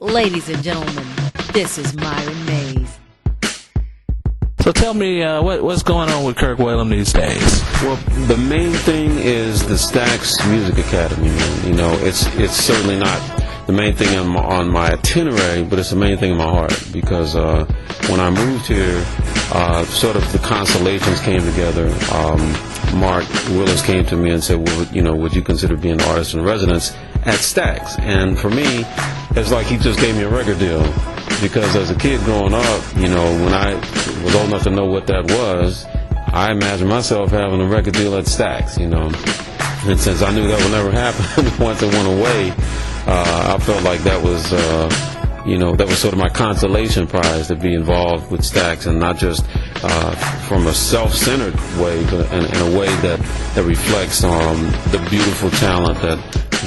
Ladies and gentlemen, this is Myron Mays. So tell me, what's going on with Kirk Whalum these days? Well, the main thing is the Stax Music Academy. You know, it's certainly not the main thing on my itinerary, but it's the main thing in my heart, because when I moved here, sort of the constellations came together. Mark Willis came to me and said, well, you know, would you consider being an artist in residence at Stax? And for me, it's like he just gave me a record deal, because as a kid growing up, you know, when I was old enough to know what that was, I imagined myself having a record deal at Stax, you know. And since I knew that would never happen once it went away, I felt like that was, you know, that was sort of my consolation prize, to be involved with Stax, and not just from a self-centered way, but in a way that reflects the beautiful talent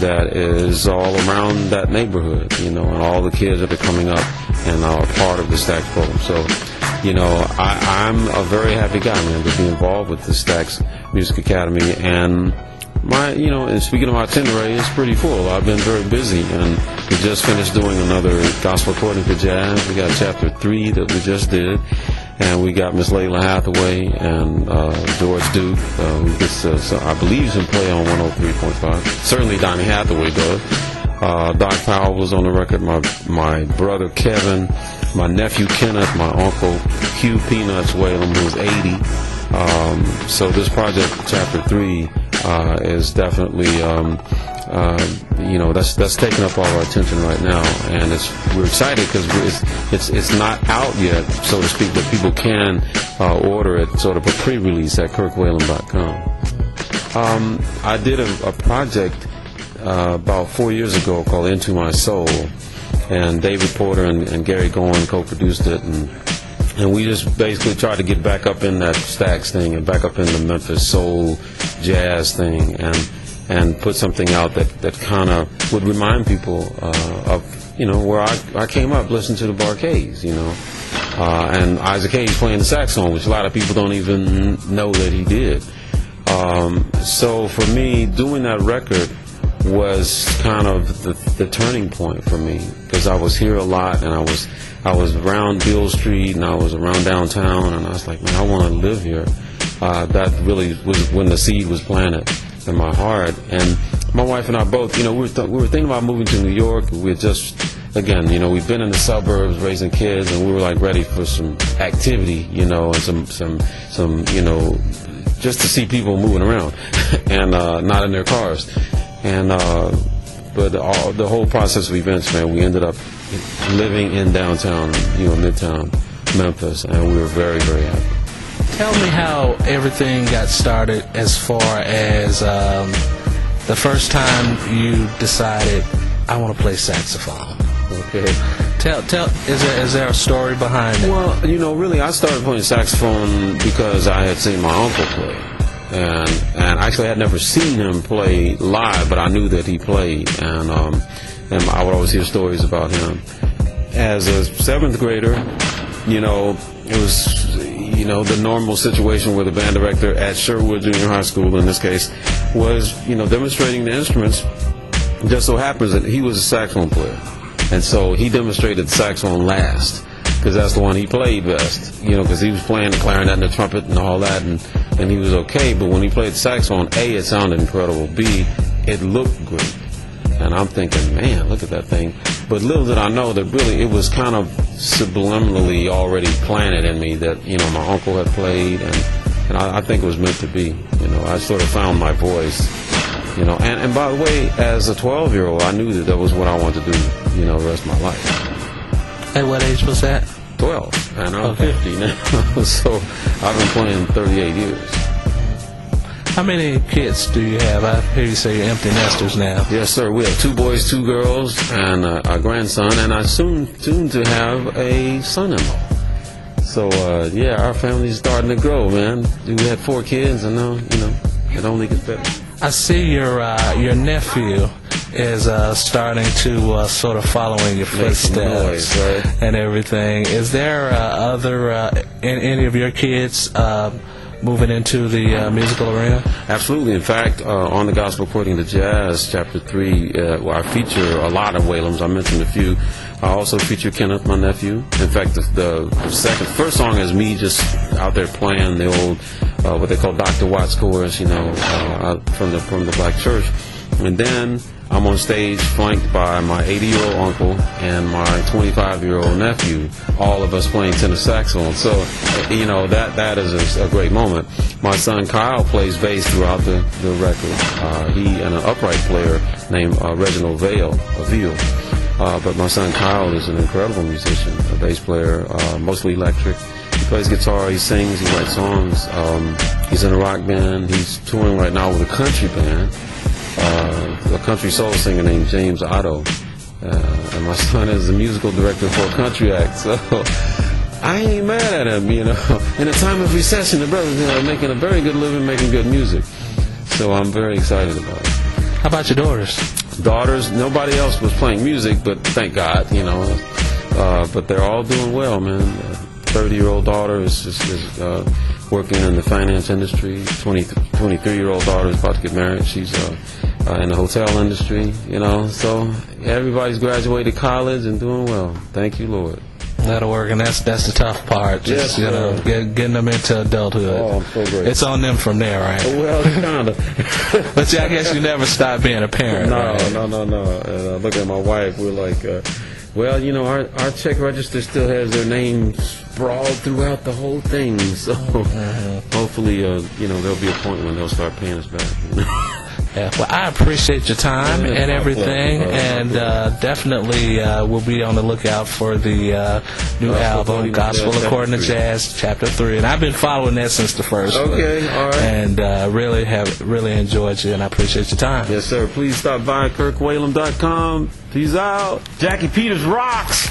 that is all around that neighborhood, you know, and all the kids that are coming up and are part of the Stax program. So, you know, I'm a very happy guy, man, to be involved with the Stax Music Academy. And you know, and speaking of my itinerary, it's pretty full. I've been very busy, and we just finished doing another Gospel According to Jazz. We got Chapter 3 that we just did, and we got Miss Layla Hathaway and George Duke, who gets, I believe, some play on 103.5. Certainly Donnie Hathaway does. Doc Powell was on the record, my brother Kevin, my nephew Kenneth, my uncle Hugh Peanuts Whalum, who's 80. So this project, Chapter 3, is definitely, you know, that's taking up all our attention right now, and we're excited because it's not out yet, so to speak, but people can order it, sort of a pre-release at kirkwhalum.com. I did a project about 4 years ago called Into My Soul, and David Porter and Gary Gowan co-produced it, and we just basically tried to get back up in that Stax thing and back up in the Memphis soul jazz thing, and put something out that kind of would remind people of, you know, where I came up listening to the Bar-Kays, you know, and Isaac Hayes playing the saxophone, which a lot of people don't even know that he did. So for me, doing that record was kind of the turning point for me, because I was here a lot, and I was around Beale Street, and I was around downtown, and I was like, man, I want to live here. That really was when the seed was planted in my heart. And my wife and I both, you know, we were thinking about moving to New York. We had just, again, you know, we've been in the suburbs raising kids, and we were like ready for some activity, you know, and some you know, just to see people moving around and not in their cars. And but the whole process of events, man, we ended up living in downtown, you know, Midtown Memphis, and we were very, very happy. Tell me how everything got started, as far as the first time you decided, I want to play saxophone. Okay. Is there a story behind it? Well, you know, really, I started playing saxophone because I had seen my uncle play. And actually I had never seen him play live, but I knew that he played, and I would always hear stories about him. As a 7th grader, you know, it was, you know, the normal situation where the band director at Sherwood Junior High School, in this case, was, you know, demonstrating the instruments. It just so happens that he was a saxophone player, and so he demonstrated the saxophone last, because that's the one he played best, you know, because he was playing the clarinet and the trumpet and all that, and he was okay. But when he played the saxophone, A, it sounded incredible, B, it looked great. And I'm thinking, man, look at that thing. But little did I know that really it was kind of subliminally already planted in me that, you know, my uncle had played, and I think it was meant to be. You know, I sort of found my voice, you know. And by the way, as a 12-year-old, I knew that was what I wanted to do, you know, the rest of my life. At what age was that? 12, and I'm 50 now, so I've been playing 38 years. How many kids do you have? I hear you say you're empty nesters now. Yes, sir. We have 2 boys, 2 girls, and a grandson, and I soon to have a son-in-law. So, yeah, our family's starting to grow, man. We had 4 kids, and now, you know, it only gets better. I see your nephew is starting to sort of follow in your footsteps, right? And everything. Is there any of your kids moving into the musical arena? Absolutely. In fact, on the Gospel According to Jazz, Chapter 3, where I feature a lot of Whalums, I mentioned a few. I also feature Kenneth, my nephew. In fact, the first song is me just out there playing the old, what they call Dr. Watts chorus, from the Black Church. And then I'm on stage flanked by my 80-year-old uncle and my 25-year-old nephew, all of us playing tenor saxophone. So, that is a great moment. My son Kyle plays bass throughout the record. He and an upright player named Reginald Vale. But my son Kyle is an incredible musician, a bass player, mostly electric. He plays guitar, he sings, he writes songs. He's in a rock band. He's touring right now with a country band. A country soul singer named James Otto, and my son is the musical director for a country act. So I ain't mad at him, In a time of recession, the brother's making a very good living, making good music. So I'm very excited about it. How about your daughters? Daughters, nobody else was playing music, but thank God, But they're all doing well, man. 30-year-old daughter is working in the finance industry. 23-year-old daughter is about to get married. She's in the hotel industry, So everybody's graduated college and doing well. Thank you, Lord. That'll work, and that's the tough part. Just getting them into adulthood. Oh, I'm so great. It's on them from there, right? Well, kind of. But I guess you never stop being a parent. No, right? no. Look at my wife. We're like, our check register still has their name sprawled throughout the whole thing. So hopefully, there'll be a point when they'll start paying us back. Yeah, well, I appreciate your time and everything, and definitely we'll be on the lookout for the new album, Gospel According to Jazz, Chapter 3. And I've been following that since the first. Okay, all right. And really enjoyed you, and I appreciate your time. Yes, sir. Please stop by KirkWhalum.com. Peace out. Jackie Peters rocks.